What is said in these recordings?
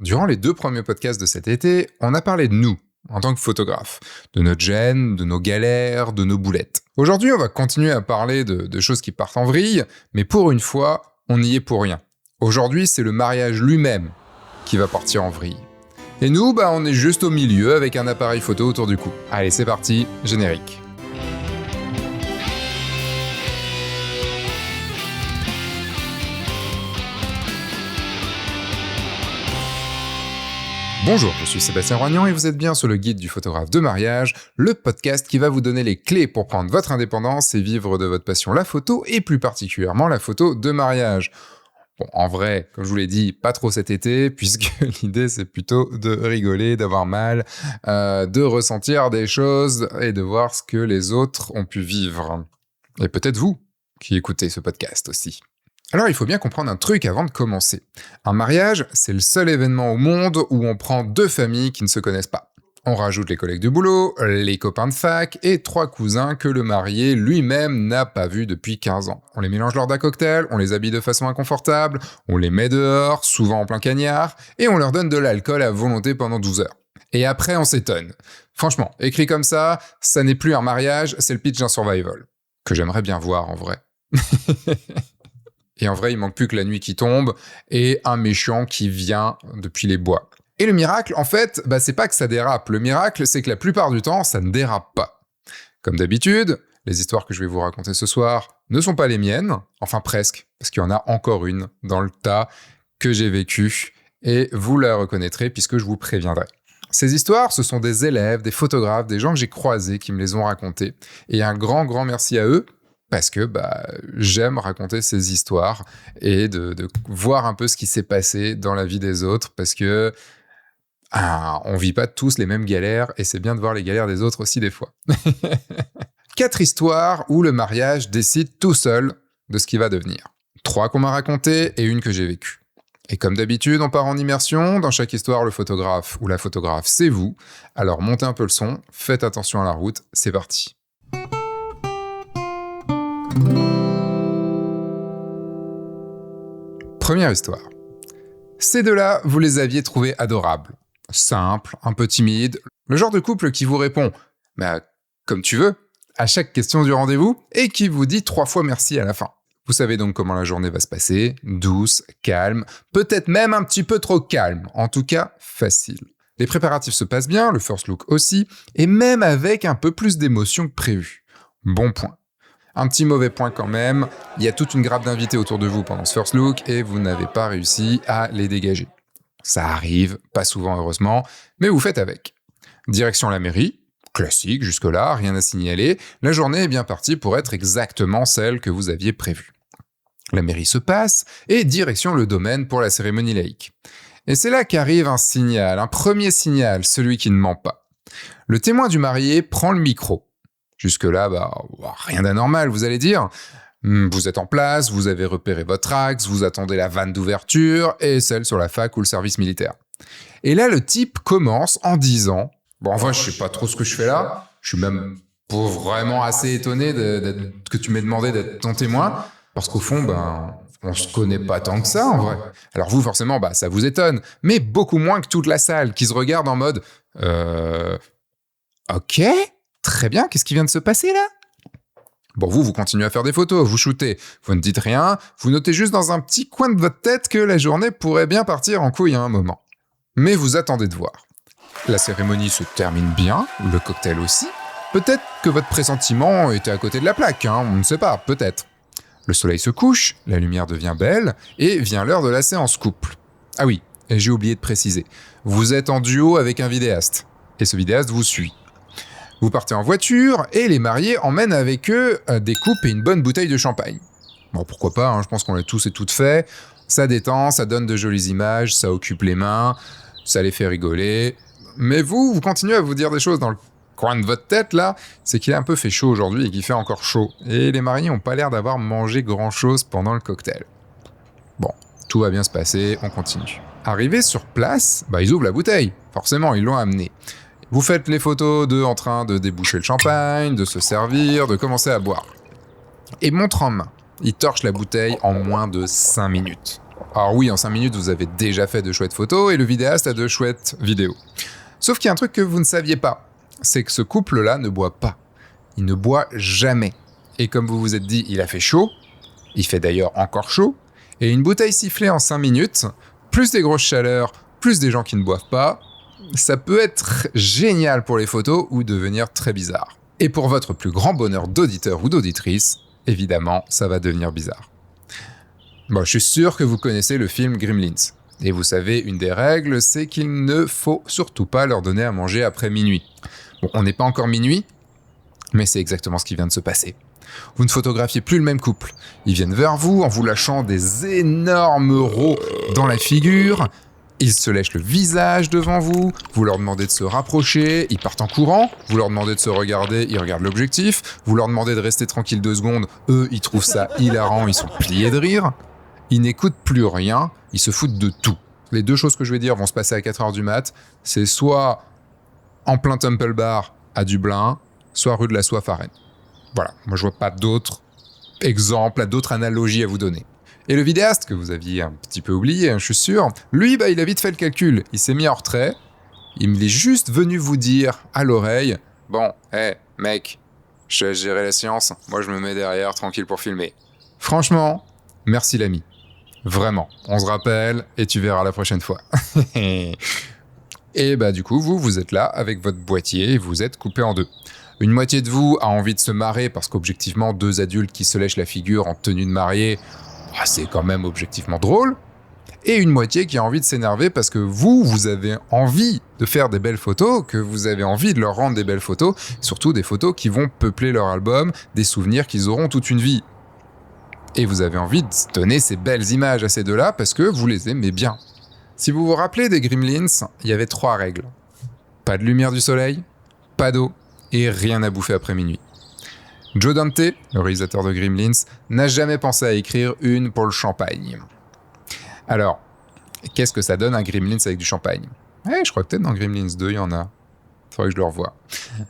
Durant les 2 premiers podcasts de cet été, on a parlé de nous, en tant que photographe, de notre gêne, de nos galères, de nos boulettes. Aujourd'hui, on va continuer à parler de choses qui partent en vrille, mais pour une fois, on n'y est pour rien. Aujourd'hui, c'est le mariage lui-même qui va partir en vrille. Et nous, on est juste au milieu avec un appareil photo autour du cou. Allez, c'est parti, générique. Bonjour, je suis Sébastien Roignan et vous êtes bien sur le guide du photographe de mariage, le podcast qui va vous donner les clés pour prendre votre indépendance et vivre de votre passion la photo et plus particulièrement la photo de mariage. Bon, en vrai, comme je vous l'ai dit, pas trop cet été, puisque l'idée c'est plutôt de rigoler, d'avoir mal, de ressentir des choses et de voir ce que les autres ont pu vivre. Et peut-être vous qui écoutez ce podcast aussi. Alors il faut bien comprendre un truc avant de commencer. Un mariage, c'est le seul événement au monde où on prend 2 familles qui ne se connaissent pas. On rajoute les collègues du boulot, les copains de fac et 3 cousins que le marié lui-même n'a pas vus depuis 15 ans. On les mélange lors d'un cocktail, on les habille de façon inconfortable, on les met dehors, souvent en plein cagnard, et on leur donne de l'alcool à volonté pendant 12 heures. Et après on s'étonne. Franchement, écrit comme ça n'est plus un mariage, c'est le pitch d'un survival. Que j'aimerais bien voir en vrai. Et en vrai, il manque plus que la nuit qui tombe et un méchant qui vient depuis les bois. Et le miracle, en fait, c'est pas que ça dérape. Le miracle, c'est que la plupart du temps, ça ne dérape pas. Comme d'habitude, les histoires que je vais vous raconter ce soir ne sont pas les miennes, enfin presque, parce qu'il y en a encore une dans le tas que j'ai vécue, et vous la reconnaîtrez puisque je vous préviendrai. Ces histoires, ce sont des élèves, des photographes, des gens que j'ai croisés qui me les ont racontées. Et un grand, grand merci à eux, parce que j'aime raconter ces histoires et de voir un peu ce qui s'est passé dans la vie des autres, parce que on vit pas tous les mêmes galères, et c'est bien de voir les galères des autres aussi des fois. 4 histoires où le mariage décide tout seul de ce qui va devenir. 3 qu'on m'a racontées et une que j'ai vécue. Et comme d'habitude, on part en immersion. Dans chaque histoire, le photographe ou la photographe, c'est vous. Alors montez un peu le son, faites attention à la route, c'est parti. Première histoire. Ces 2-là, vous les aviez trouvés adorables. Simples, un peu timides, le genre de couple qui vous répond « comme tu veux » à chaque question du rendez-vous et qui vous dit 3 fois merci à la fin. Vous savez donc comment la journée va se passer, douce, calme, peut-être même un petit peu trop calme, en tout cas facile. Les préparatifs se passent bien, le first look aussi, et même avec un peu plus d'émotion que prévu. Bon point. Un petit mauvais point quand même, il y a toute une grappe d'invités autour de vous pendant ce first look et vous n'avez pas réussi à les dégager. Ça arrive, pas souvent heureusement, mais vous faites avec. Direction la mairie, classique jusque-là, rien à signaler, la journée est bien partie pour être exactement celle que vous aviez prévue. La mairie se passe et direction le domaine pour la cérémonie laïque. Et c'est là qu'arrive un signal, un premier signal, celui qui ne ment pas. Le témoin du marié prend le micro. Jusque-là, rien d'anormal, vous allez dire. Vous êtes en place, vous avez repéré votre axe, vous attendez la vanne d'ouverture et celle sur la fac ou le service militaire. Et là, le type commence en disant « en vrai, je sais pas trop ce que je fais là, je suis même pas vraiment assez étonné que tu m'aies demandé d'être ton témoin, parce qu'au fond, on se connaît pas tant que ça, en vrai. » Alors vous, forcément, ça vous étonne, mais beaucoup moins que toute la salle, qui se regarde en mode « Ok ?» Très bien, qu'est-ce qui vient de se passer là ? Bon, vous continuez à faire des photos, vous shootez, vous ne dites rien, vous notez juste dans un petit coin de votre tête que la journée pourrait bien partir en couille à un moment. Mais vous attendez de voir. La cérémonie se termine bien, le cocktail aussi. Peut-être que votre pressentiment était à côté de la plaque, on ne sait pas, peut-être. Le soleil se couche, la lumière devient belle, et vient l'heure de la séance couple. Ah oui, et j'ai oublié de préciser, vous êtes en duo avec un vidéaste, et ce vidéaste vous suit. Vous partez en voiture et les mariés emmènent avec eux des coupes et une bonne bouteille de champagne. Bon, pourquoi pas, je pense qu'on l'a tous et toutes fait. Ça détend, ça donne de jolies images, ça occupe les mains, ça les fait rigoler. Mais vous continuez à vous dire des choses dans le coin de votre tête, là. C'est qu'il a un peu fait chaud aujourd'hui et qu'il fait encore chaud. Et les mariés n'ont pas l'air d'avoir mangé grand-chose pendant le cocktail. Bon, tout va bien se passer, on continue. Arrivés sur place, ils ouvrent la bouteille. Forcément, ils l'ont amenée. Vous faites les photos d'eux en train de déboucher le champagne, de se servir, de commencer à boire. Et montre en main, ils torchent la bouteille en moins de 5 minutes. Alors oui, en 5 minutes, vous avez déjà fait de chouettes photos et le vidéaste a de chouettes vidéos. Sauf qu'il y a un truc que vous ne saviez pas, c'est que ce couple-là ne boit pas. Il ne boit jamais. Et comme vous vous êtes dit, il a fait chaud, il fait d'ailleurs encore chaud, et une bouteille sifflée en 5 minutes, plus des grosses chaleurs, plus des gens qui ne boivent pas, ça peut être génial pour les photos ou devenir très bizarre. Et pour votre plus grand bonheur d'auditeur ou d'auditrice, évidemment, ça va devenir bizarre. Bon, je suis sûr que vous connaissez le film Gremlins. Et vous savez, une des règles, c'est qu'il ne faut surtout pas leur donner à manger après minuit. Bon, on n'est pas encore minuit, mais c'est exactement ce qui vient de se passer. Vous ne photographiez plus le même couple. Ils viennent vers vous en vous lâchant des énormes rots dans la figure. Ils se lèchent le visage devant vous. Vous leur demandez de se rapprocher. Ils partent en courant. Vous leur demandez de se regarder. Ils regardent l'objectif. Vous leur demandez de rester tranquille 2 secondes. Eux, ils trouvent ça hilarant. Ils sont pliés de rire. Ils n'écoutent plus rien. Ils se foutent de tout. Les 2 choses que je vais dire vont se passer à 4h du mat. C'est soit en plein Temple Bar à Dublin, soit rue de la Soif à Rennes. Voilà, moi je vois pas d'autres exemples, d'autres analogies à vous donner. Et le vidéaste, que vous aviez un petit peu oublié, je suis sûr, lui, il a vite fait le calcul. Il s'est mis en retrait, il est juste venu vous dire à l'oreille « Bon, mec, je laisse gérer la science, moi je me mets derrière, tranquille pour filmer. » Franchement, merci l'ami. Vraiment, on se rappelle et tu verras la prochaine fois. Et du coup, vous êtes là avec votre boîtier et vous êtes coupé en 2. Une moitié de vous a envie de se marrer parce qu'objectivement, 2 adultes qui se lèchent la figure en tenue de mariée, c'est quand même objectivement drôle. Et une moitié qui a envie de s'énerver parce que vous avez envie de faire des belles photos, que vous avez envie de leur rendre des belles photos, surtout des photos qui vont peupler leur album, des souvenirs qu'ils auront toute une vie. Et vous avez envie de donner ces belles images à ces 2-là parce que vous les aimez bien. Si vous vous rappelez des Gremlins, il y avait 3 règles. Pas de lumière du soleil, pas d'eau, et rien à bouffer après minuit. Joe Dante, le réalisateur de Gremlins, n'a jamais pensé à écrire une pour le champagne. Alors, qu'est-ce que ça donne un Gremlins avec du champagne ? Je crois que peut-être dans Gremlins 2, il y en a. Faudrait que je le revoie.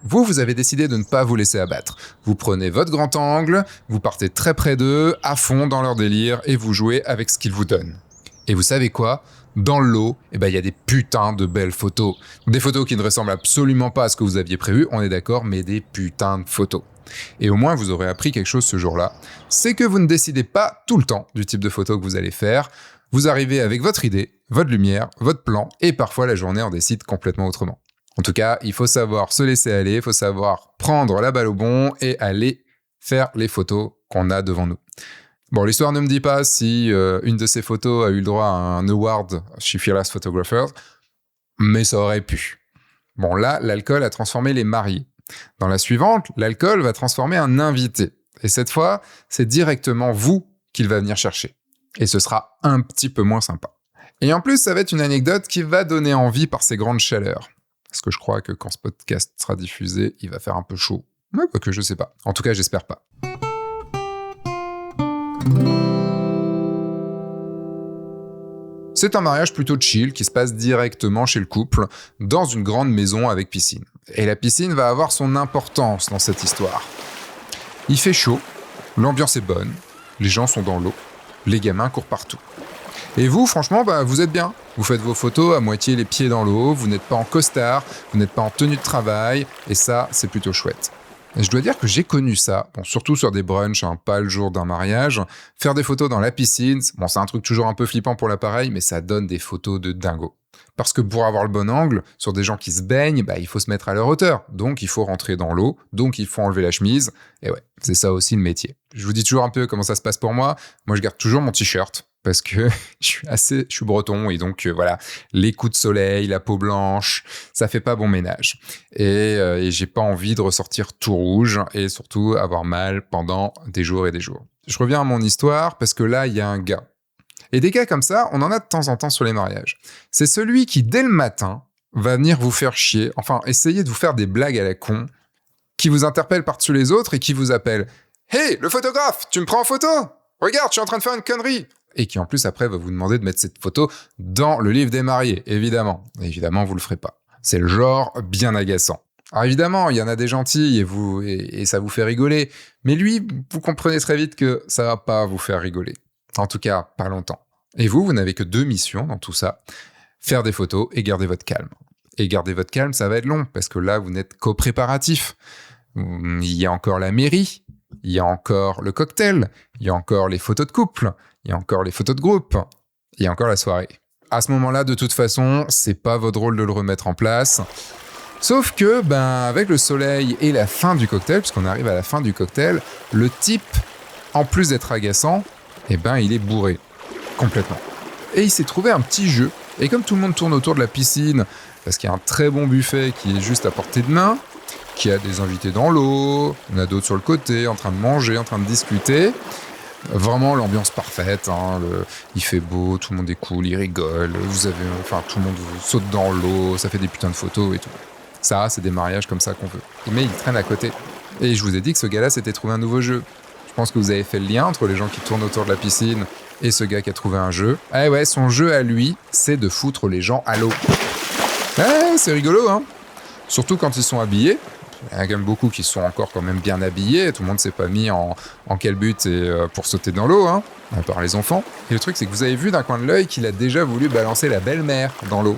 Vous avez décidé de ne pas vous laisser abattre. Vous prenez votre grand angle, vous partez très près d'eux, à fond dans leur délire, et vous jouez avec ce qu'ils vous donnent. Et vous savez quoi ? Dans le lot, il y a des putains de belles photos. Des photos qui ne ressemblent absolument pas à ce que vous aviez prévu, on est d'accord, mais des putains de photos. Et au moins, vous aurez appris quelque chose ce jour-là. C'est que vous ne décidez pas tout le temps du type de photo que vous allez faire. Vous arrivez avec votre idée, votre lumière, votre plan, et parfois la journée en décide complètement autrement. En tout cas, il faut savoir se laisser aller, il faut savoir prendre la balle au bond et aller faire les photos qu'on a devant nous. Bon, l'histoire ne me dit pas si une de ces photos a eu le droit à un award chez Fearless Photographers, mais ça aurait pu. Bon, là, l'alcool a transformé les mariés. Dans la suivante, l'alcool va transformer un invité. Et cette fois, c'est directement vous qu'il va venir chercher. Et ce sera un petit peu moins sympa. Et en plus, ça va être une anecdote qui va donner envie par ses grandes chaleurs. Parce que je crois que quand ce podcast sera diffusé, il va faire un peu chaud. Mais que je sais pas. En tout cas, j'espère pas. C'est un mariage plutôt chill qui se passe directement chez le couple, dans une grande maison avec piscine. Et la piscine va avoir son importance dans cette histoire. Il fait chaud, l'ambiance est bonne, les gens sont dans l'eau, les gamins courent partout. Et vous, franchement, vous êtes bien. Vous faites vos photos à moitié les pieds dans l'eau, vous n'êtes pas en costard, vous n'êtes pas en tenue de travail, et ça, c'est plutôt chouette. Et je dois dire que j'ai connu ça, surtout sur des brunchs, pas le jour d'un mariage. Faire des photos dans la piscine, c'est un truc toujours un peu flippant pour l'appareil, mais ça donne des photos de dingo. Parce que pour avoir le bon angle, sur des gens qui se baignent, il faut se mettre à leur hauteur. Donc il faut rentrer dans l'eau, donc il faut enlever la chemise. Et ouais, c'est ça aussi le métier. Je vous dis toujours un peu comment ça se passe pour moi. Moi, je garde toujours mon t-shirt. Parce que je suis breton et donc voilà, les coups de soleil, la peau blanche, ça fait pas bon ménage. Et j'ai pas envie de ressortir tout rouge et surtout avoir mal pendant des jours et des jours. Je reviens à mon histoire parce que là, il y a un gars. Et des gars comme ça, on en a de temps en temps sur les mariages. C'est celui qui, dès le matin, va venir vous faire chier, essayer de vous faire des blagues à la con, qui vous interpelle par-dessus les autres et qui vous appelle « Hey, le photographe, tu me prends en photo ? Regarde, je suis en train de faire une connerie !» Et qui en plus après va vous demander de mettre cette photo dans le livre des mariés, évidemment. Évidemment, vous le ferez pas. C'est le genre bien agaçant. Alors évidemment, il y en a des gentils et ça vous fait rigoler, mais lui, vous comprenez très vite que ça va pas vous faire rigoler. En tout cas, pas longtemps. Et vous n'avez que 2 missions dans tout ça. Faire des photos et garder votre calme. Et garder votre calme, ça va être long, parce que là, vous n'êtes qu'au préparatif. Il y a encore la mairie, il y a encore le cocktail, il y a encore les photos de couple, il y a encore les photos de groupe, il y a encore la soirée. À ce moment-là, de toute façon, c'est pas votre rôle de le remettre en place. Sauf que, avec le soleil et la fin du cocktail, puisqu'on arrive à la fin du cocktail, le type, en plus d'être agaçant, il est bourré. Complètement. Et il s'est trouvé un petit jeu. Et comme tout le monde tourne autour de la piscine, parce qu'il y a un très bon buffet qui est juste à portée de main, qui a des invités dans l'eau, on a d'autres sur le côté, en train de manger, en train de discuter. Vraiment l'ambiance parfaite, il fait beau, tout le monde est cool, il rigole, tout le monde saute dans l'eau, ça fait des putains de photos et tout. Ça, c'est des mariages comme ça qu'on veut. Mais il traîne à côté. Et je vous ai dit que ce gars-là s'était trouvé un nouveau jeu. Je pense que vous avez fait le lien entre les gens qui tournent autour de la piscine et ce gars qui a trouvé un jeu. Ah ouais, son jeu à lui, c'est de foutre les gens à l'eau. Ouais, c'est rigolo, hein. Surtout quand ils sont habillés. Il y en a quand même beaucoup qui sont encore quand même bien habillés. Tout le monde s'est pas mis en quel but et pour sauter dans l'eau, hein, à part les enfants. Et le truc, c'est que vous avez vu d'un coin de l'œil qu'il a déjà voulu balancer la belle-mère dans l'eau.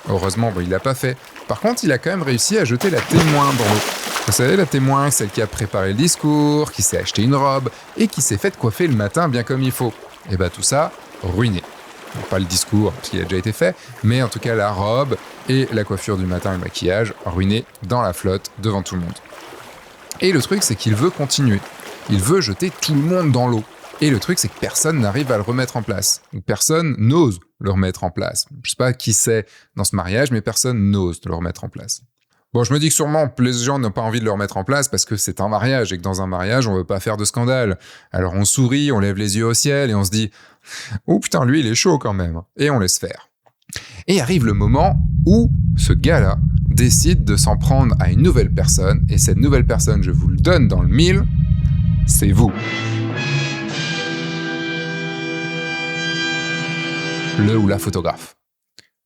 Heureusement, il l'a pas fait. Par contre, il a quand même réussi à jeter la témoin dans l'eau. Vous savez, la témoin, celle qui a préparé le discours, qui s'est acheté une robe et qui s'est fait coiffer le matin bien comme il faut. Et tout ça, ruiné. Donc, pas le discours, parce qu'il a déjà été fait, mais en tout cas la robe et la coiffure du matin et le maquillage, ruinés dans la flotte devant tout le monde. Et le truc, c'est qu'il veut continuer. Il veut jeter tout le monde dans l'eau. Et le truc, c'est que personne n'arrive à le remettre en place. Personne n'ose le remettre en place. Je sais pas qui c'est dans ce mariage, mais personne n'ose le remettre en place. Bon, je me dis que sûrement, les gens n'ont pas envie de le remettre en place parce que c'est un mariage et que dans un mariage, on veut pas faire de scandale. Alors on sourit, on lève les yeux au ciel et on se dit « Oh putain, lui, il est chaud quand même !» Et on laisse faire. Et arrive le moment où ce gars-là décide de s'en prendre à une nouvelle personne. Et cette nouvelle personne, je vous le donne dans le mille, c'est vous. Le ou la photographe.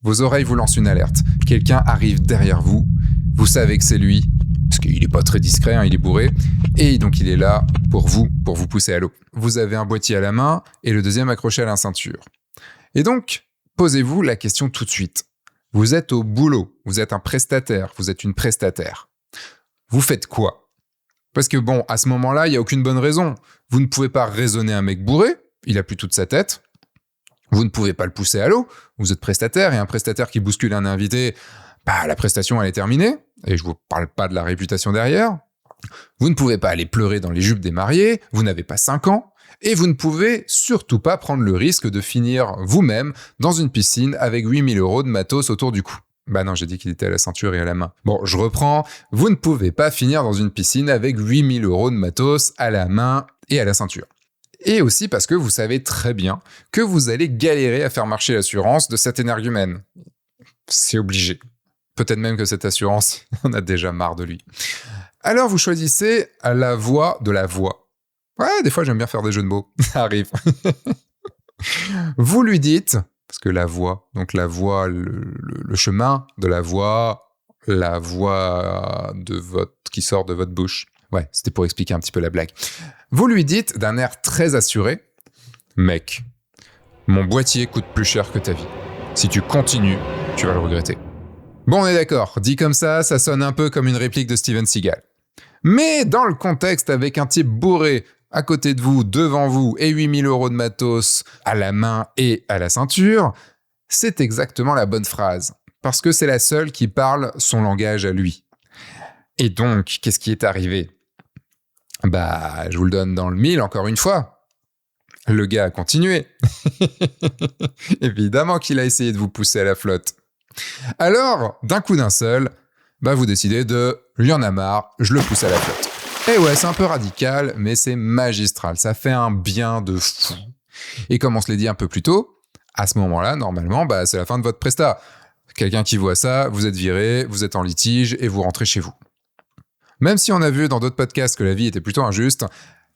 Vos oreilles vous lancent une alerte. Quelqu'un arrive derrière vous. Vous savez que c'est lui, parce qu'il n'est pas très discret, il est bourré. Et donc il est là pour vous pousser à l'eau. Vous avez un boîtier à la main et le deuxième accroché à la ceinture. Et donc, posez-vous la question tout de suite. Vous êtes au boulot, vous êtes un prestataire, vous êtes une prestataire. Vous faites quoi ? Parce que à ce moment-là, il n'y a aucune bonne raison. Vous ne pouvez pas raisonner un mec bourré, il a plus toute sa tête. Vous ne pouvez pas le pousser à l'eau, vous êtes prestataire, et un prestataire qui bouscule un invité, la prestation elle est terminée, et je vous parle pas de la réputation derrière. Vous ne pouvez pas aller pleurer dans les jupes des mariés, vous n'avez pas 5 ans, et vous ne pouvez surtout pas prendre le risque de finir vous-même dans une piscine avec 8 000 € de matos autour du cou. Non, j'ai dit qu'il était à la ceinture et à la main. Bon, je reprends, vous ne pouvez pas finir dans une piscine avec 8 000 € de matos à la main et à la ceinture. Et aussi parce que vous savez très bien que vous allez galérer à faire marcher l'assurance de cet énergumène. C'est obligé. Peut-être même que cette assurance, on a déjà marre de lui. Alors vous choisissez la voie de la voix. Ouais, des fois j'aime bien faire des jeux de mots. Ça arrive. Vous lui dites, parce que la voie, donc la voie, le chemin de la voie qui sort de votre bouche. Ouais, c'était pour expliquer un petit peu la blague. Vous lui dites d'un air très assuré, « Mec, mon boîtier coûte plus cher que ta vie. Si tu continues, tu vas le regretter. » Bon, on est d'accord, dit comme ça sonne un peu comme une réplique de Steven Seagal. Mais dans le contexte avec un type bourré à côté de vous, devant vous, et 8 000 € de matos à la main et à la ceinture, c'est exactement la bonne phrase. Parce que c'est la seule qui parle son langage à lui. Et donc, qu'est-ce qui est arrivé ? Je vous le donne dans le mille, encore une fois. Le gars a continué. Évidemment qu'il a essayé de vous pousser à la flotte. Alors, d'un coup d'un seul, vous décidez de « il y en a marre, je le pousse à la flotte ». Et ouais, c'est un peu radical, mais c'est magistral. Ça fait un bien de fou. Et comme on se l'est dit un peu plus tôt, à ce moment-là, normalement, c'est la fin de votre presta. Quelqu'un qui voit ça, vous êtes viré, vous êtes en litige et vous rentrez chez vous. Même si on a vu dans d'autres podcasts que la vie était plutôt injuste,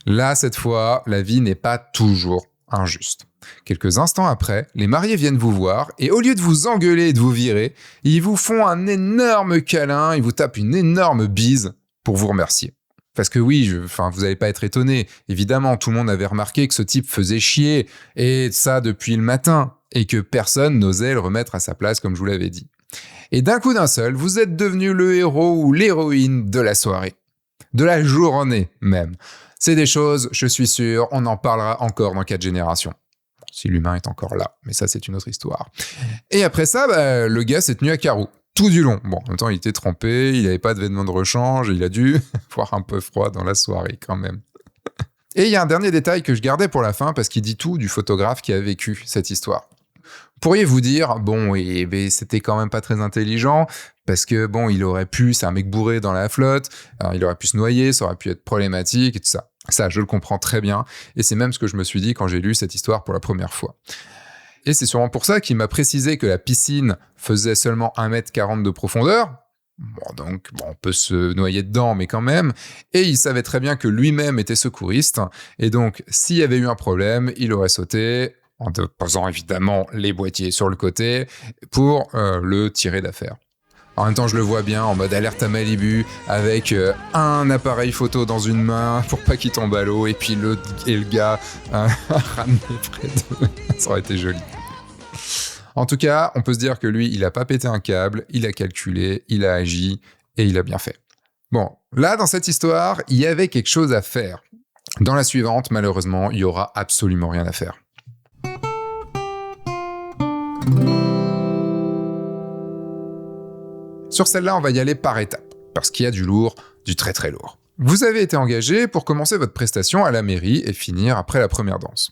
là, cette fois, la vie n'est pas toujours injuste. Quelques instants après, les mariés viennent vous voir et au lieu de vous engueuler et de vous virer, ils vous font un énorme câlin, ils vous tapent une énorme bise pour vous remercier. Parce que oui, vous n'allez pas être étonné. Évidemment, tout le monde avait remarqué que ce type faisait chier, et ça depuis le matin, et que personne n'osait le remettre à sa place, comme je vous l'avais dit. Et d'un coup d'un seul, vous êtes devenu le héros ou l'héroïne de la soirée. De la journée même. C'est des choses, je suis sûr, on en parlera encore dans 4 générations. Si l'humain est encore là, mais ça c'est une autre histoire. Et après ça, le gars s'est tenu à carreau. Tout du long. Bon, en même temps, il était trempé, il n'avait pas de vêtements de rechange, il a dû avoir un peu froid dans la soirée quand même. Et il y a un dernier détail que je gardais pour la fin parce qu'il dit tout du photographe qui a vécu cette histoire. Pourriez vous dire, bon, c'était quand même pas très intelligent, parce que bon, il aurait pu, c'est un mec bourré dans la flotte, alors il aurait pu se noyer, ça aurait pu être problématique et tout ça. Ça, je le comprends très bien, et c'est même ce que je me suis dit quand j'ai lu cette histoire pour la première fois. Et c'est sûrement pour ça qu'il m'a précisé que la piscine faisait seulement 1,40 m de profondeur. Bon, on peut se noyer dedans, mais quand même. Et il savait très bien que lui-même était secouriste. Et donc, s'il y avait eu un problème, il aurait sauté, en posant évidemment les boîtiers sur le côté, pour le tirer d'affaire. En même temps, je le vois bien en mode alerte à Malibu, avec un appareil photo dans une main pour pas qu'il tombe à l'eau, et puis le gars ramené près d'eux. Ça aurait été joli. En tout cas, on peut se dire que lui, il a pas pété un câble, il a calculé, il a agi, et il a bien fait. Bon, là, dans cette histoire, il y avait quelque chose à faire. Dans la suivante, malheureusement, il y aura absolument rien à faire. Sur celle-là, on va y aller par étapes, parce qu'il y a du lourd, du très très lourd. Vous avez été engagé pour commencer votre prestation à la mairie et finir après la première danse.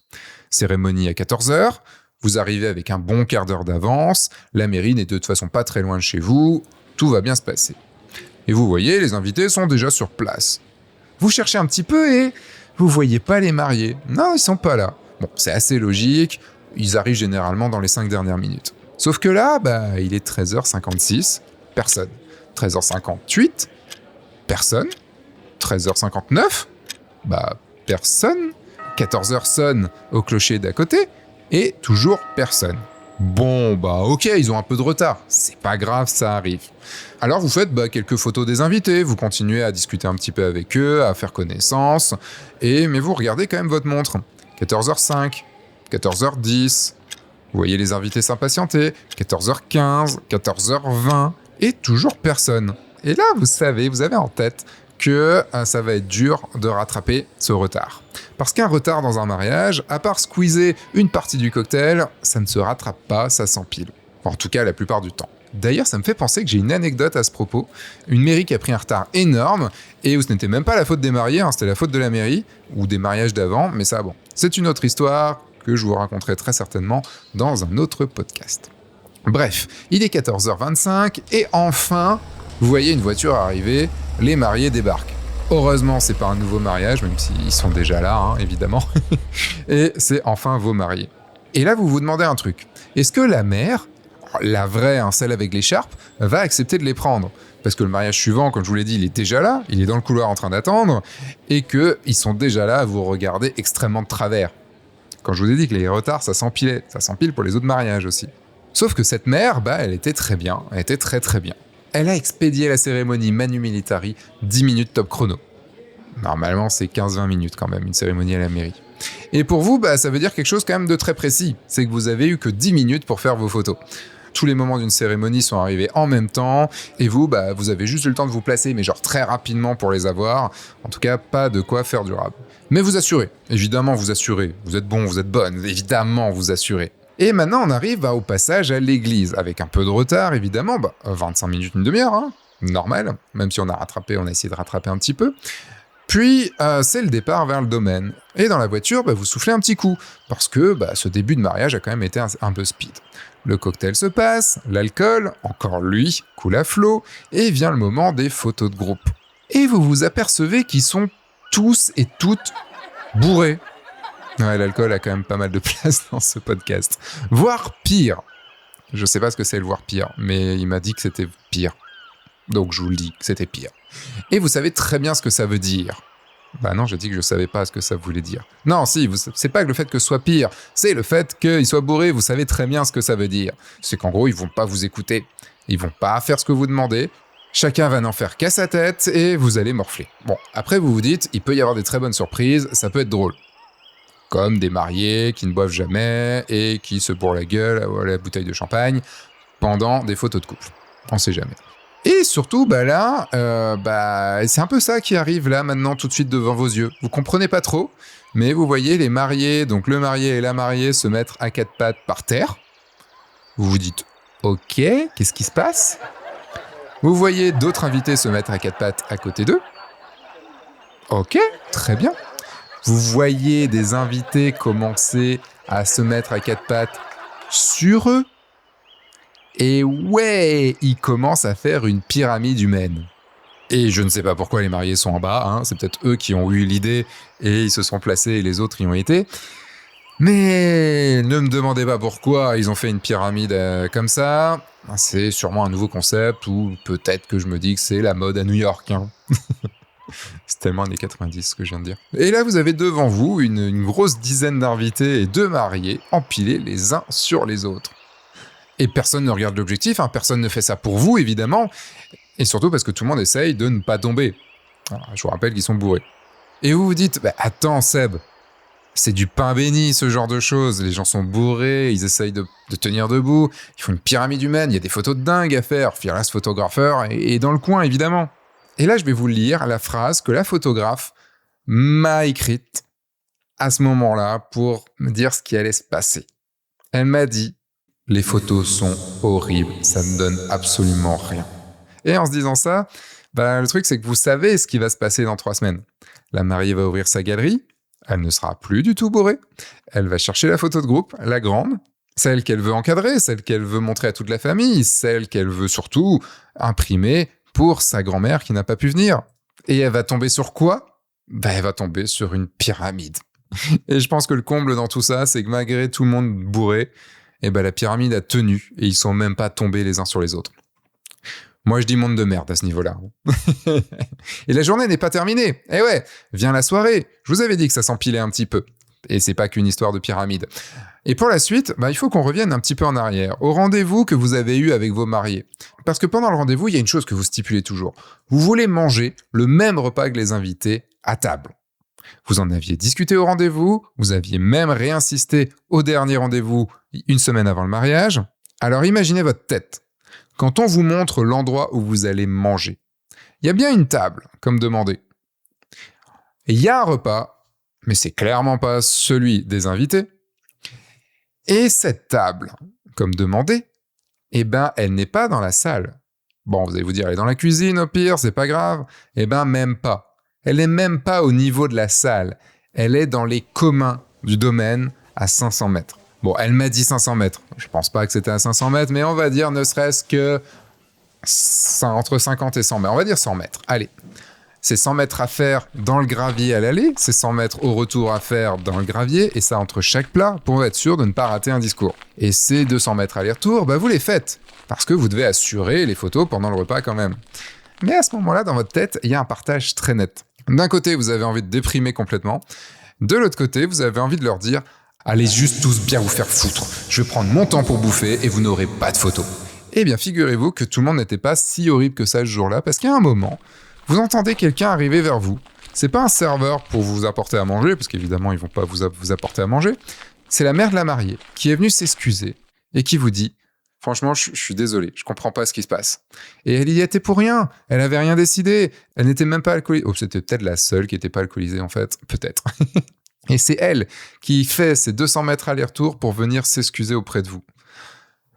Cérémonie à 14h, vous arrivez avec un bon quart d'heure d'avance, la mairie n'est de toute façon pas très loin de chez vous, tout va bien se passer. Et vous voyez, les invités sont déjà sur place. Vous cherchez un petit peu et vous voyez pas les mariés. Non, ils sont pas là. Bon, c'est assez logique, ils arrivent généralement dans les 5 dernières minutes. Sauf que là, il est 13h56, personne. 13h58, personne. 13h59, personne. 14h sonne au clocher d'à côté, et toujours personne. Bon, ok, ils ont un peu de retard. C'est pas grave, ça arrive. Alors vous faites quelques photos des invités, vous continuez à discuter un petit peu avec eux, à faire connaissance, mais vous regardez quand même votre montre. 14h05, 14h10, vous voyez les invités s'impatienter, 14h15, 14h20, et toujours personne. Et là, vous avez en tête que ça va être dur de rattraper ce retard. Parce qu'un retard dans un mariage, à part squeezer une partie du cocktail, ça ne se rattrape pas, ça s'empile. En tout cas, la plupart du temps. D'ailleurs, ça me fait penser que j'ai une anecdote à ce propos. Une mairie qui a pris un retard énorme, et où ce n'était même pas la faute des mariés, c'était la faute de la mairie, ou des mariages d'avant, mais ça, c'est une autre histoire que je vous raconterai très certainement dans un autre podcast. Bref, il est 14h25, et enfin, vous voyez une voiture arriver, les mariés débarquent. Heureusement, c'est pas un nouveau mariage, même s'ils sont déjà là, évidemment. Et c'est enfin vos mariés. Et là, vous vous demandez un truc. Est-ce que la mère, la vraie, celle avec l'écharpe, va accepter de les prendre ? Parce que le mariage suivant, comme je vous l'ai dit, il est déjà là, il est dans le couloir en train d'attendre, et qu'ils sont déjà là à vous regarder extrêmement de travers. Quand je vous ai dit que les retards, ça s'empile pour les autres mariages aussi. Sauf que cette mère, elle était très bien, elle était très très bien. Elle a expédié la cérémonie Manu Militari 10 minutes top chrono. Normalement, c'est 15-20 minutes quand même, une cérémonie à la mairie. Et pour vous, ça veut dire quelque chose quand même de très précis. C'est que vous avez eu que 10 minutes pour faire vos photos. Tous les moments d'une cérémonie sont arrivés en même temps, et vous, vous avez juste eu le temps de vous placer, mais genre très rapidement pour les avoir. En tout cas, pas de quoi faire durable. Mais vous assurez, évidemment vous assurez. Vous êtes bon, vous êtes bonne, évidemment vous assurez. Et maintenant, on arrive au passage à l'église, avec un peu de retard, évidemment, 25 minutes, une demi-heure, normal, même si on a essayé de rattraper un petit peu. Puis, c'est le départ vers le domaine. Et dans la voiture, vous soufflez un petit coup, parce que ce début de mariage a quand même été un peu speed. Le cocktail se passe, l'alcool, encore lui, coule à flot, et vient le moment des photos de groupe. Et vous vous apercevez qu'ils sont tous et toutes bourrés. Ouais, l'alcool a quand même pas mal de place dans ce podcast. Voire pire. Je sais pas ce que c'est le voire pire, mais il m'a dit que c'était pire. Donc je vous le dis que c'était pire. Et vous savez très bien ce que ça veut dire. Non, j'ai dit que je savais pas ce que ça voulait dire. Non, si, c'est pas le fait que ce soit pire, c'est le fait qu'ils soient bourrés, vous savez très bien ce que ça veut dire. C'est qu'en gros, ils vont pas vous écouter. Ils vont pas faire ce que vous demandez. Chacun va n'en faire qu'à sa tête et vous allez morfler. Bon, après vous vous dites, il peut y avoir des très bonnes surprises, ça peut être drôle. Comme des mariés qui ne boivent jamais et qui se bourrent la gueule à la bouteille de champagne pendant des photos de couple. On sait jamais. Et surtout, c'est un peu ça qui arrive là maintenant tout de suite devant vos yeux. Vous comprenez pas trop, mais vous voyez les mariés, donc le marié et la mariée se mettre à quatre pattes par terre. Vous vous dites, ok, qu'est-ce qui se passe ? Vous voyez d'autres invités se mettre à quatre pattes à côté d'eux. Ok, très bien. Vous voyez des invités commencer à se mettre à quatre pattes sur eux. Et ouais, ils commencent à faire une pyramide humaine. Et je ne sais pas pourquoi les mariés sont en bas, c'est peut-être eux qui ont eu l'idée et ils se sont placés et les autres y ont été. Mais ne me demandez pas pourquoi ils ont fait une pyramide comme ça. C'est sûrement un nouveau concept ou peut-être que je me dis que c'est la mode à New York. C'est tellement années 90 ce que je viens de dire. Et là, vous avez devant vous une grosse dizaine d'invités et 2 mariés empilés les uns sur les autres. Et personne ne regarde l'objectif, personne ne fait ça pour vous, évidemment. Et surtout parce que tout le monde essaye de ne pas tomber. Alors, je vous rappelle qu'ils sont bourrés. Et vous vous dites, attends Seb, c'est du pain béni ce genre de choses. Les gens sont bourrés, ils essayent de tenir debout, ils font une pyramide humaine, il y a des photos de dingue à faire, fearless photographeur et dans le coin évidemment. Et là je vais vous lire la phrase que la photographe m'a écrite à ce moment-là pour me dire ce qui allait se passer. Elle m'a dit, les photos sont horribles, ça ne donne absolument rien. Et en se disant ça, le truc c'est que vous savez ce qui va se passer dans 3 semaines. La mariée va ouvrir sa galerie, elle ne sera plus du tout bourrée, elle va chercher la photo de groupe, la grande, celle qu'elle veut encadrer, celle qu'elle veut montrer à toute la famille, celle qu'elle veut surtout imprimer pour sa grand-mère qui n'a pas pu venir. Et elle va tomber sur quoi ? Elle va tomber sur une pyramide. Et je pense que le comble dans tout ça, c'est que malgré tout le monde bourré, la pyramide a tenu et ils sont même pas tombés les uns sur les autres. Moi, je dis monde de merde à ce niveau-là. Et la journée n'est pas terminée. Eh ouais, vient la soirée. Je vous avais dit que ça s'empilait un petit peu. Et c'est pas qu'une histoire de pyramide. Et pour la suite, il faut qu'on revienne un petit peu en arrière, au rendez-vous que vous avez eu avec vos mariés. Parce que pendant le rendez-vous, il y a une chose que vous stipulez toujours. Vous voulez manger le même repas que les invités à table. Vous en aviez discuté au rendez-vous, vous aviez même réinsisté au dernier rendez-vous 1 semaine avant le mariage. Alors imaginez votre tête. Quand on vous montre l'endroit où vous allez manger, il y a bien une table, comme demandé. Et il y a un repas, mais c'est clairement pas celui des invités. Et cette table, comme demandé, elle n'est pas dans la salle. Bon, vous allez vous dire, elle est dans la cuisine au pire, c'est pas grave. Même pas. Elle n'est même pas au niveau de la salle. Elle est dans les communs du domaine à 500 mètres. Bon, elle m'a dit 500 mètres. Je pense pas que c'était à 500 mètres, mais on va dire ne serait-ce que entre 50 et 100 mètres. On va dire 100 mètres. Allez. C'est 100 mètres à faire dans le gravier à l'aller, c'est 100 mètres au retour à faire dans le gravier, et ça entre chaque plat pour être sûr de ne pas rater un discours. Et ces 200 mètres aller-retour, vous les faites, parce que vous devez assurer les photos pendant le repas quand même. Mais à ce moment-là, dans votre tête, il y a un partage très net. D'un côté, vous avez envie de déprimer complètement. De l'autre côté, vous avez envie de leur dire « Allez juste tous bien vous faire foutre. Je vais prendre mon temps pour bouffer et vous n'aurez pas de photos. » Eh bien, figurez-vous que tout le monde n'était pas si horrible que ça ce jour-là, parce qu'à un moment, vous entendez quelqu'un arriver vers vous. C'est pas un serveur pour vous apporter à manger, parce qu'évidemment, ils vont pas vous apporter à manger. C'est la mère de la mariée qui est venue s'excuser et qui vous dit « Franchement, je suis désolé, je comprends pas ce qui se passe. » Et elle y était pour rien, elle avait rien décidé, elle n'était même pas alcoolisée. Oh, c'était peut-être la seule qui était pas alcoolisée en fait, peut-être. Et c'est elle qui fait ces 200 mètres aller-retour pour venir s'excuser auprès de vous.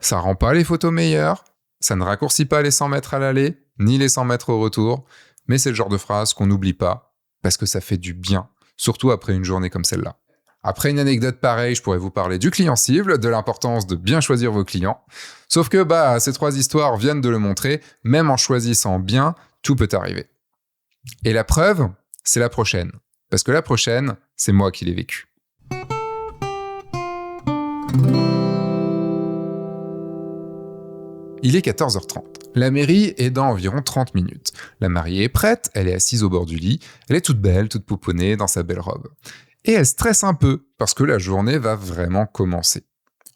Ça rend pas les photos meilleures, ça ne raccourcit pas les 100 mètres à l'aller, ni les 100 mètres au retour, mais c'est le genre de phrase qu'on n'oublie pas, parce que ça fait du bien, surtout après une journée comme celle-là. Après une anecdote pareille, je pourrais vous parler du client cible, de l'importance de bien choisir vos clients. Sauf que ces 3 histoires viennent de le montrer, même en choisissant bien, tout peut arriver. Et la preuve, c'est la prochaine. Parce que la prochaine, c'est moi qui l'ai vécue. Il est 14h30. La mairie est dans environ 30 minutes. La mariée est prête, elle est assise au bord du lit, elle est toute belle, toute pouponnée dans sa belle robe. Et elle stresse un peu, parce que la journée va vraiment commencer.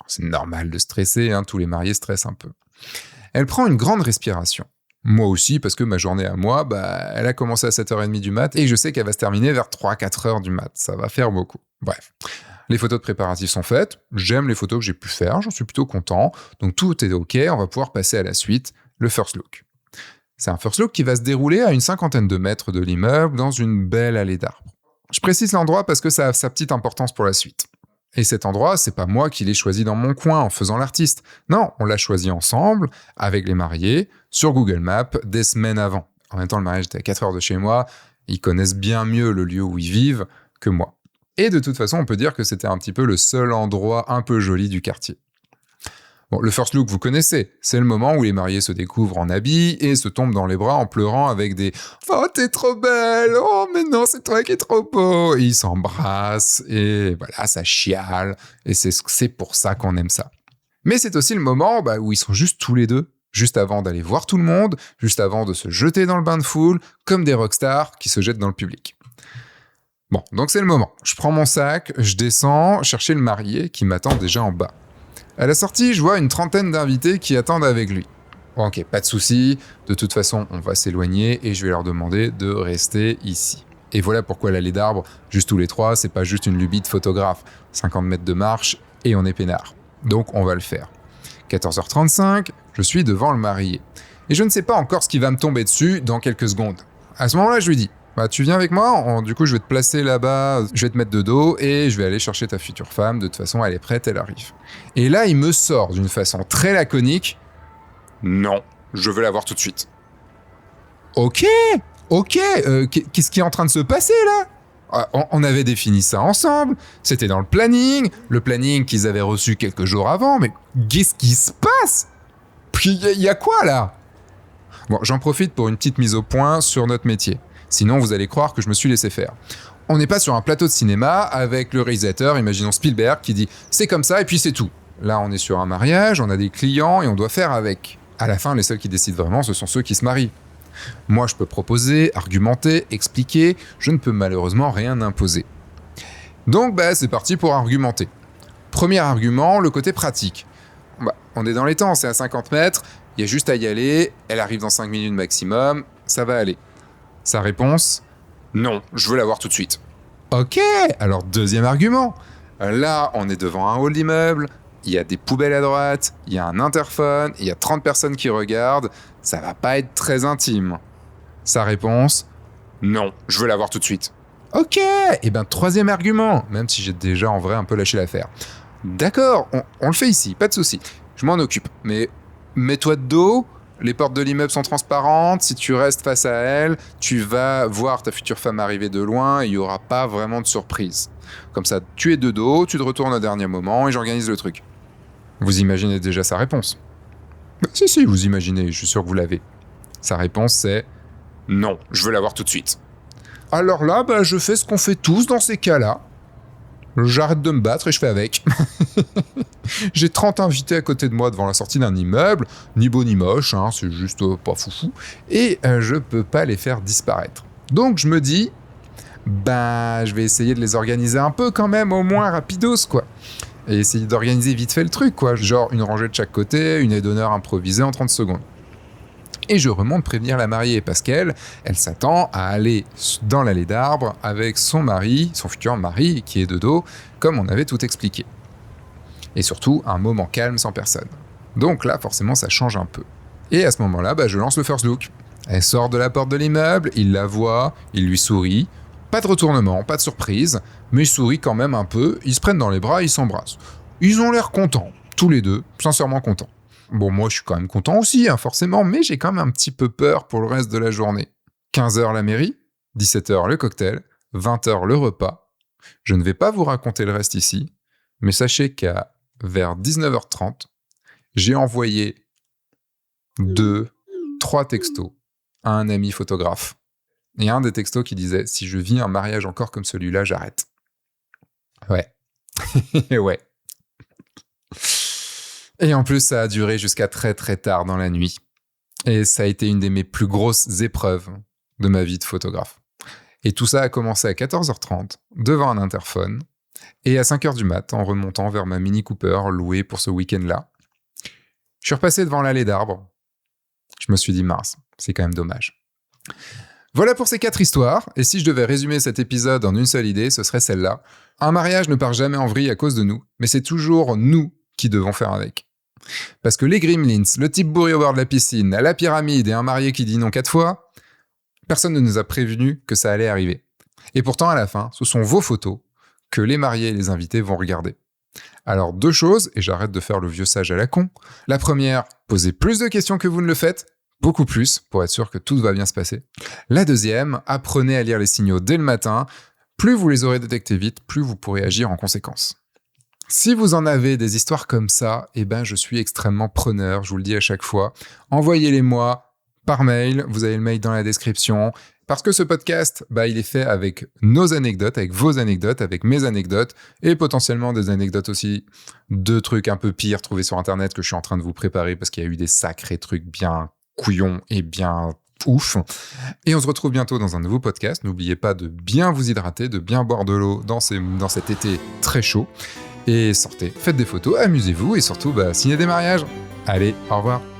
C'est normal de stresser, tous les mariés stressent un peu. Elle prend une grande respiration. Moi aussi, parce que ma journée à moi, elle a commencé à 7h30 du mat et je sais qu'elle va se terminer vers 3-4h du mat. Ça va faire beaucoup. Bref. Les photos de préparatifs sont faites. J'aime les photos que j'ai pu faire. J'en suis plutôt content. Donc tout est OK. On va pouvoir passer à la suite, le first look. C'est un first look qui va se dérouler à une 50aine de mètres de l'immeuble dans une belle allée d'arbres. Je précise l'endroit parce que ça a sa petite importance pour la suite. Et cet endroit, c'est pas moi qui l'ai choisi dans mon coin en faisant l'artiste. Non, on l'a choisi ensemble, avec les mariés, sur Google Maps, des semaines avant. En même temps, le mariage était à 4 heures de chez moi, ils connaissent bien mieux le lieu où ils vivent que moi. Et de toute façon, on peut dire que c'était un petit peu le seul endroit un peu joli du quartier. Bon, le first look, vous connaissez, c'est le moment où les mariés se découvrent en habit et se tombent dans les bras en pleurant avec des « Oh, t'es trop belle! Oh, mais non, c'est toi qui es trop beau !» Et ils s'embrassent et voilà, ça chiale et c'est pour ça qu'on aime ça. Mais c'est aussi le moment où ils sont juste tous les deux, juste avant d'aller voir tout le monde, juste avant de se jeter dans le bain de foule, comme des rockstars qui se jettent dans le public. Bon, donc c'est le moment. Je prends mon sac, je descends chercher le marié qui m'attend déjà en bas. À la sortie, je vois une trentaine d'invités qui attendent avec lui. Bon, ok, pas de souci. De toute façon, on va s'éloigner et je vais leur demander de rester ici. Et voilà pourquoi l'allée d'arbres, juste tous les trois, c'est pas juste une lubie de photographe. 50 mètres de marche et on est peinard. Donc on va le faire. 14h35, je suis devant le marié. Et je ne sais pas encore ce qui va me tomber dessus dans quelques secondes. À ce moment-là, je lui dis « tu viens avec moi, du coup je vais te placer là-bas, je vais te mettre de dos et je vais aller chercher ta future femme, de toute façon elle est prête, elle arrive. » Et là il me sort d'une façon très laconique « Non, je veux la voir tout de suite. » Ok, qu'est-ce qui est en train de se passer là ? On avait défini ça ensemble, c'était dans le planning qu'ils avaient reçu quelques jours avant, mais qu'est-ce qui se passe ? Puis il y a quoi là ? Bon, j'en profite pour une petite mise au point sur notre métier. Sinon, vous allez croire que je me suis laissé faire. On n'est pas sur un plateau de cinéma avec le réalisateur, imaginons Spielberg, qui dit « c'est comme ça et puis c'est tout ». Là, on est sur un mariage, on a des clients et on doit faire avec. À la fin, les seuls qui décident vraiment, ce sont ceux qui se marient. Moi, je peux proposer, argumenter, expliquer, je ne peux malheureusement rien imposer. Donc, c'est parti pour argumenter. Premier argument, le côté pratique. On est dans les temps, c'est à 50 mètres, il y a juste à y aller, elle arrive dans 5 minutes maximum, ça va aller. Sa réponse ? Non, je veux la voir tout de suite. Ok, alors deuxième argument. Là, on est devant un hall d'immeuble, il y a des poubelles à droite, il y a un interphone, il y a 30 personnes qui regardent, ça va pas être très intime. Sa réponse ? Non, je veux la voir tout de suite. Ok, et troisième argument, même si j'ai déjà en vrai un peu lâché l'affaire. D'accord, on le fait ici, pas de souci. Je m'en occupe, mais mets-toi de dos. Les portes de l'immeuble sont transparentes, si tu restes face à elle, tu vas voir ta future femme arriver de loin et il n'y aura pas vraiment de surprise. Comme ça, tu es de dos, tu te retournes au dernier moment et j'organise le truc. Vous imaginez déjà sa réponse ? Si, vous imaginez, je suis sûr que vous l'avez. Sa réponse c'est « Non, je veux la voir tout de suite ». Alors là, je fais ce qu'on fait tous dans ces cas-là. J'arrête de me battre et je fais avec. J'ai 30 invités à côté de moi devant la sortie d'un immeuble, ni beau ni moche, c'est juste pas foufou, et je peux pas les faire disparaître. Donc je me dis, je vais essayer de les organiser un peu quand même, au moins rapidos quoi. Et essayer d'organiser vite fait le truc quoi, genre une rangée de chaque côté, une aide d'honneur improvisée en 30 secondes. Et je remonte prévenir la mariée parce qu'elle s'attend à aller dans l'allée d'arbres avec son mari, son futur mari qui est de dos, comme on avait tout expliqué. Et surtout, un moment calme sans personne. Donc là, forcément, ça change un peu. Et à ce moment-là, je lance le first look. Elle sort de la porte de l'immeuble, il la voit, il lui sourit. Pas de retournement, pas de surprise, mais il sourit quand même un peu, ils se prennent dans les bras et ils s'embrassent. Ils ont l'air contents, tous les deux, sincèrement contents. Bon, moi, je suis quand même content aussi, forcément, mais j'ai quand même un petit peu peur pour le reste de la journée. 15h la mairie, 17h le cocktail, 20h le repas. Je ne vais pas vous raconter le reste ici, mais sachez qu'à vers 19h30, j'ai envoyé 3 textos à un ami photographe. Et un des textos qui disait « Si je vis un mariage encore comme celui-là, j'arrête. » Ouais. Ouais. Et en plus, ça a duré jusqu'à très très tard dans la nuit. Et ça a été une de mes plus grosses épreuves de ma vie de photographe. Et tout ça a commencé à 14h30, devant un interphone, et à 5h du mat, en remontant vers ma Mini Cooper louée pour ce week-end-là. Je suis repassé devant l'allée d'arbres. Je me suis dit, mince, c'est quand même dommage. Voilà pour ces 4 histoires, et si je devais résumer cet épisode en une seule idée, ce serait celle-là. Un mariage ne part jamais en vrille à cause de nous, mais c'est toujours nous qui devons faire avec. Parce que les gremlins, le type bourré au bord de la piscine, la pyramide et un marié qui dit non 4 fois, personne ne nous a prévenu que ça allait arriver. Et pourtant, à la fin, ce sont vos photos que les mariés et les invités vont regarder. Alors 2 choses, et j'arrête de faire le vieux sage à la con. La première, posez plus de questions que vous ne le faites, beaucoup plus, pour être sûr que tout va bien se passer. La deuxième, apprenez à lire les signaux dès le matin. Plus vous les aurez détectés vite, plus vous pourrez agir en conséquence. Si vous en avez des histoires comme ça, je suis extrêmement preneur, je vous le dis à chaque fois. Envoyez-les-moi par mail, vous avez le mail dans la description. Parce que ce podcast, il est fait avec nos anecdotes, avec vos anecdotes, avec mes anecdotes, et potentiellement des anecdotes aussi de trucs un peu pires trouvés sur Internet que je suis en train de vous préparer parce qu'il y a eu des sacrés trucs bien couillons et bien ouf. Et on se retrouve bientôt dans un nouveau podcast. N'oubliez pas de bien vous hydrater, de bien boire de l'eau dans cet été très chaud. Et sortez, faites des photos, amusez-vous et surtout, signez des mariages. Allez, au revoir.